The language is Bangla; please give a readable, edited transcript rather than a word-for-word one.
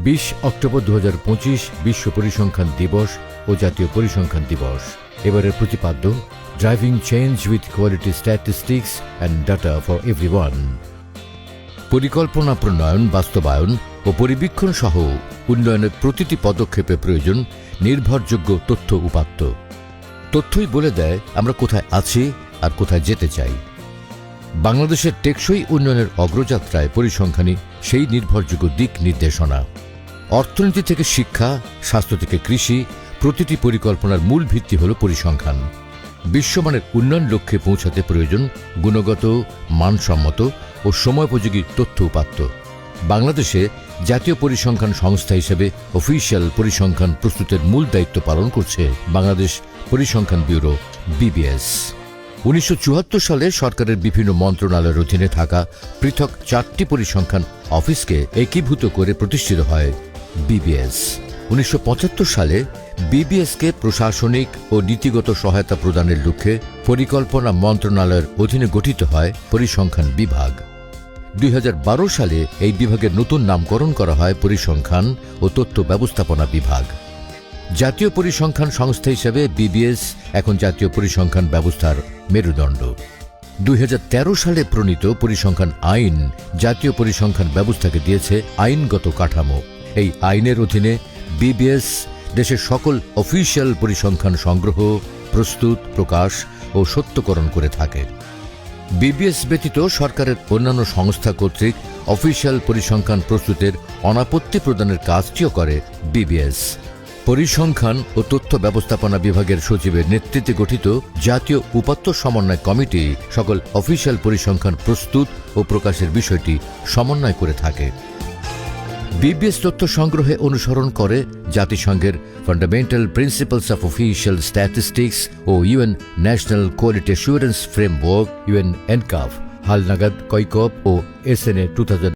20 অক্টোবর 2025 বিশ্ব পরিসংখ্যান দিবস ও জাতীয় পরিসংখ্যান দিবস। এবারের প্রতিপাদ্য driving change with quality statistics and data for everyone. পরিকল্পনা প্রণয়ন, বাস্তবায়ন ও পরিবীক্ষণ সহ উন্নয়নের প্রতিটি পদক্ষেপে প্রয়োজন নির্ভরযোগ্য তথ্য উপাত্ত। তথ্যই বলে দেয় আমরা কোথায় আছি আর কোথায় যেতে চাই। বাংলাদেশের টেকসই উন্নয়নের অগ্রযাত্রায় পরিসংখ্যানই সেই নির্ভরযোগ্য দিক নির্দেশনা। অর্থনীতি থেকে শিক্ষা, স্বাস্থ্য থেকে কৃষি, প্রতিটি পরিকল্পনার মূল ভিত্তি হল পরিসংখ্যান। বিশ্বমানের উন্নয়ন লক্ষ্যে পৌঁছাতে প্রয়োজন গুণগত, মানসম্মত ও সময়োপযোগী তথ্য উপাত্ত। বাংলাদেশে জাতীয় পরিসংখ্যান সংস্থা হিসেবে অফিসিয়াল পরিসংখ্যান প্রস্তুতের মূল দায়িত্ব পালন করছে বাংলাদেশ পরিসংখ্যান ব্যুরো BBS। 1974 সালে সরকারের বিভিন্ন মন্ত্রণালয়ের অধীনে থাকা পৃথক 4টি পরিসংখ্যান অফিসকে একীভূত করে প্রতিষ্ঠিত হয় BBS। 1975 সালে BBS-কে প্রশাসনিক ও নীতিগত সহায়তা প্রদানের লক্ষ্যে পরিকল্পনা মন্ত্রণালয়ের অধীনে গঠিত হয় পরিসংখ্যান বিভাগ। 2012 সালে এই বিভাগের নতুন নামকরণ করা হয় পরিসংখ্যান ও তথ্য ব্যবস্থাপনা বিভাগ। জাতীয় পরিসংখ্যান সংস্থা হিসেবে BBS এখন জাতীয় পরিসংখ্যান ব্যবস্থার মেরুদণ্ড। 2013 সালে প্রণীত পরিসংখ্যান আইন জাতীয় পরিসংখ্যান ব্যবস্থাকে দিয়েছে আইনগত কাঠামো। এই আইনের অধীনে BBS দেশের সকল অফিসিয়াল পরিসংখ্যান সংগ্রহ, প্রস্তুত, প্রকাশ ও সত্যকরণ করে থাকে। BBS ব্যতীত সরকারের অন্যান্য সংস্থা কর্তৃক অফিসিয়াল পরিসংখ্যান প্রস্তুতের অনাপত্তি প্রদানের কাজটিও করে BBS। পরিসংখ্যান ও তথ্য ব্যবস্থাপনা বিভাগের সচিবের নেতৃত্বে গঠিত জাতীয় উপাত্ত সমন্বয় কমিটি সকল অফিসিয়াল পরিসংখ্যান প্রস্তুত ও প্রকাশের বিষয়টি সমন্বয় করে থাকে। BBS তথ্য সংগ্রহে অনুসরণ করে জাতিসংঘের fundamental principles of official statistics ও UN national quality assurance framework, UN NCAF, হালনাগাদ, কৈকব ও SNA 2000